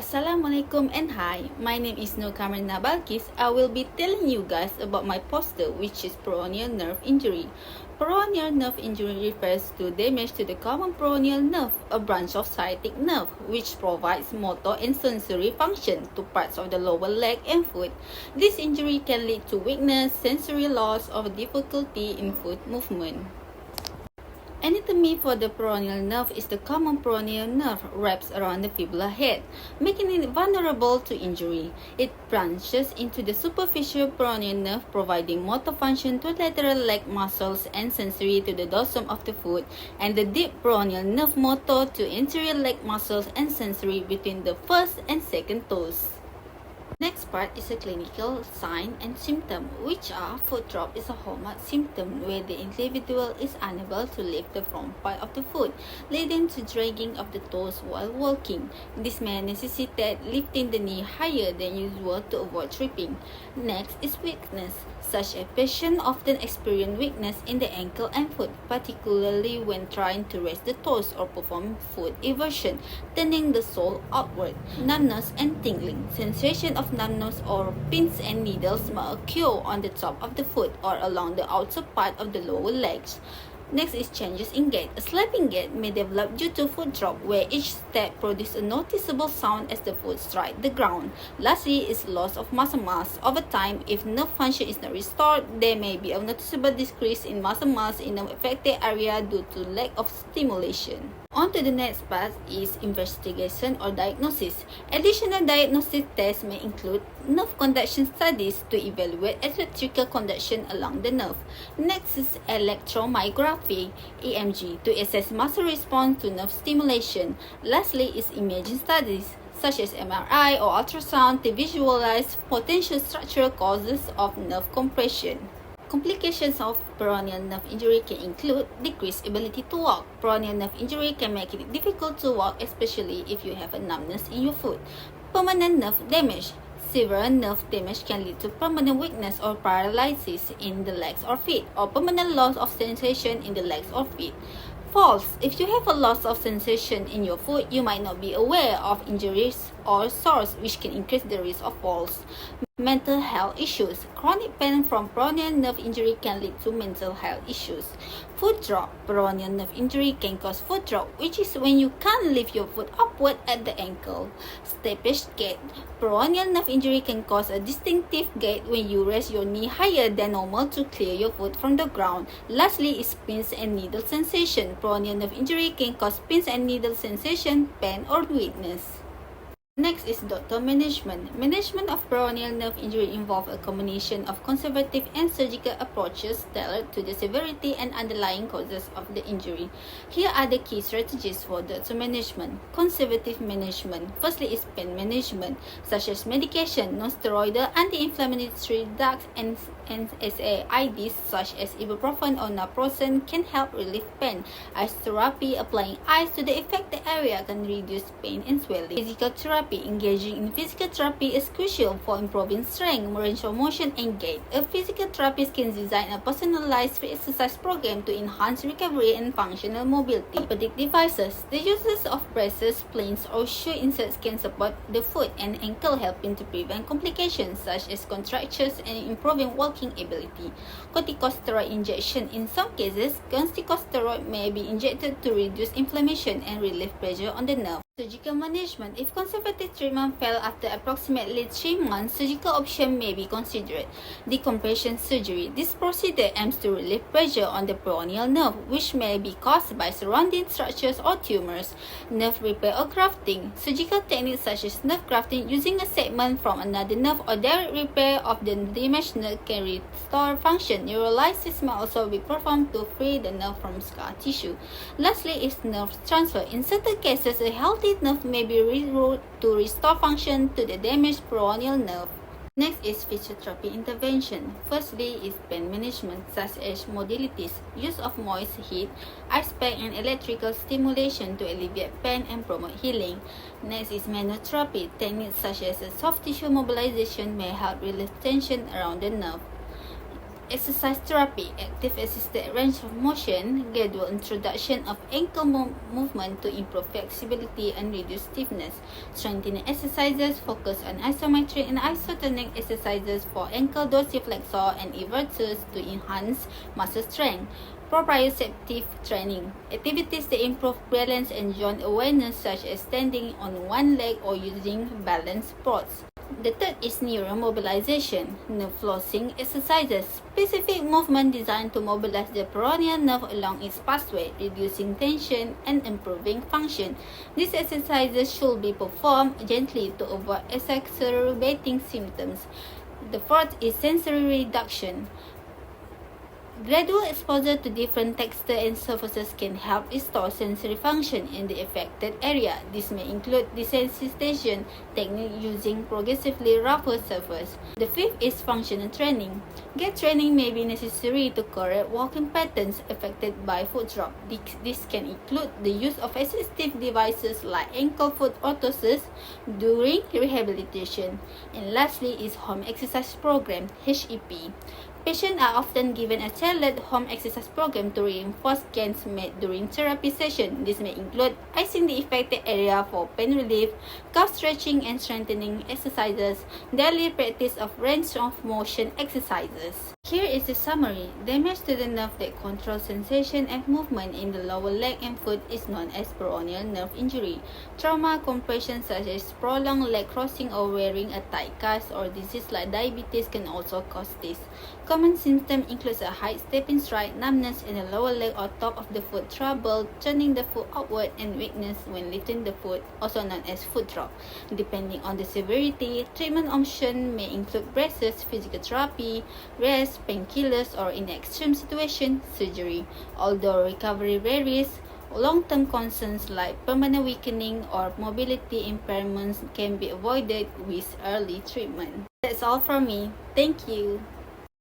Assalamualaikum and hi, my name is Qamarina Balqis. I will be telling you guys about my poster, which is peroneal nerve injury. Peroneal nerve injury refers to damage to the common peroneal nerve, a branch of sciatic nerve, which provides motor and sensory function to parts of the lower leg and foot. This injury can lead to weakness, sensory loss, or difficulty in foot movement. Anatomy for the peroneal nerve is the common peroneal nerve wraps around the fibular head, making it vulnerable to injury. It branches into the superficial peroneal nerve, providing motor function to lateral leg muscles and sensory to the dorsum of the foot, and the deep peroneal nerve motor to anterior leg muscles and sensory between the first and second toes. Next part is a clinical sign and symptom, which are foot drop is a hallmark symptom where the individual is unable to lift the front part of the foot, leading to dragging of the toes while walking. This may necessitate lifting the knee higher than usual to avoid tripping. Next is weakness. Such a patient often experience weakness in the ankle and foot, particularly when trying to raise the toes or perform foot eversion, turning the sole outward. Numbness and tingling. Sensation of numbness or pins and needles may occur on the top of the foot or along the outer part of the lower legs. Next is changes in gait. A slipping gait may develop due to foot drop, where each step produces a noticeable sound as the foot strikes the ground. Lastly is loss of muscle mass. Over time, if nerve function is not restored, there may be a noticeable decrease in muscle mass in the affected area due to lack of stimulation. On to the next part is investigation or diagnosis. Additional diagnostic tests may include nerve conduction studies to evaluate electrical conduction along the nerve. Next is electromyography, EMG, to assess muscle response to nerve stimulation. Lastly is imaging studies, such as MRI or ultrasound, to visualize potential structural causes of nerve compression. Complications of peroneal nerve injury can include decreased ability to walk. Peroneal nerve injury can make it difficult to walk, especially if you have a numbness in your foot. Permanent nerve damage. Severe nerve damage can lead to permanent weakness or paralysis in the legs or feet, or permanent loss of sensation in the legs or feet. Falls. If you have a loss of sensation in your foot, you might not be aware of injuries or sores, which can increase the risk of falls. Mental health issues. Chronic pain from peroneal nerve injury can lead to mental health issues. Foot drop. Peroneal nerve injury can cause foot drop, which is when you can't lift your foot upward at the ankle. Steppage gait. Peroneal nerve injury can cause a distinctive gait when you raise your knee higher than normal to clear your foot from the ground. Lastly is pins and needle sensation. Peroneal nerve injury can cause pins and needle sensation, pain, or weakness. Next is doctor management. Management of peroneal nerve injury involves a combination of conservative and surgical approaches tailored to the severity and underlying causes of the injury. Here are the key strategies for doctor management. Conservative management. Firstly is pain management, such as medication, non-steroidal anti-inflammatory drugs, and NSAIDs such as ibuprofen or naproxen can help relieve pain. Ice therapy, applying ice to the affected area, can reduce pain and swelling. Physical therapy. Engaging in physical therapy is crucial for improving strength, range of motion, and gait. A physical therapist can design a personalized exercise program to enhance recovery and functional mobility. Orthopedic devices. The uses of braces, planes, or shoe inserts can support the foot and ankle, helping to prevent complications such as contractures and improving walking ability. Corticosteroid injection. In some cases, corticosteroid may be injected to reduce inflammation and relieve pressure on the nerve. Surgical management. If conservative treatment fails after approximately 3 months, surgical option may be considered. Decompression surgery. This procedure aims to relieve pressure on the peroneal nerve, which may be caused by surrounding structures or tumors. Nerve repair or grafting. Surgical techniques such as nerve grafting using a segment from another nerve or direct repair of the damaged nerve can restore function. Neurolysis may also be performed to free the nerve from scar tissue. Lastly is nerve transfer. In certain cases, a healthy nerve may be rerouted to restore function to the damaged peroneal nerve. Next is physiotherapy intervention. Firstly is pain management, such as modalities, use of moist heat, ice pack, and electrical stimulation to alleviate pain and promote healing. Next is manual therapy. Techniques such as soft tissue mobilization may help relieve tension around the nerve. Exercise therapy, active assisted range of motion, gradual introduction of ankle movement to improve flexibility and reduce stiffness. Strengthening exercises focus on isometric and isotonic exercises for ankle dorsiflexor and evertors to enhance muscle strength. Proprioceptive training, activities that improve balance and joint awareness such as standing on one leg or using balance boards. The third is neuromobilization, nerve flossing exercises, specific movement designed to mobilize the peroneal nerve along its pathway, reducing tension and improving function. These exercises should be performed gently to avoid exacerbating symptoms. The fourth is sensory reduction. Gradual exposure to different textures and surfaces can help restore sensory function in the affected area. This may include desensitization technique using progressively rougher surface. The fifth is functional training. Gait training may be necessary to correct walking patterns affected by foot drop. This can include the use of assistive devices like ankle foot orthosis during rehabilitation. And lastly is home exercise program, HEP. Patients are often given a tailored home exercise program to reinforce gains made during therapy session. This may include icing the affected area for pain relief, calf stretching and strengthening exercises, daily practice of range of motion exercises. Here is the summary. Damage to the nerve that controls sensation and movement in the lower leg and foot is known as peroneal nerve injury. Trauma, compression such as prolonged leg crossing or wearing a tight cast or disease like diabetes can also cause this. Common symptoms include a high stepping stride, numbness in the lower leg or top of the foot, trouble turning the foot outward, and weakness when lifting the foot, also known as foot drop. Depending on the severity, treatment options may include braces, physical therapy, rest, painkillers, or in extreme situations, surgery. Although recovery varies, long-term concerns like permanent weakening or mobility impairments can be avoided with early treatment. That's all from me. Thank you.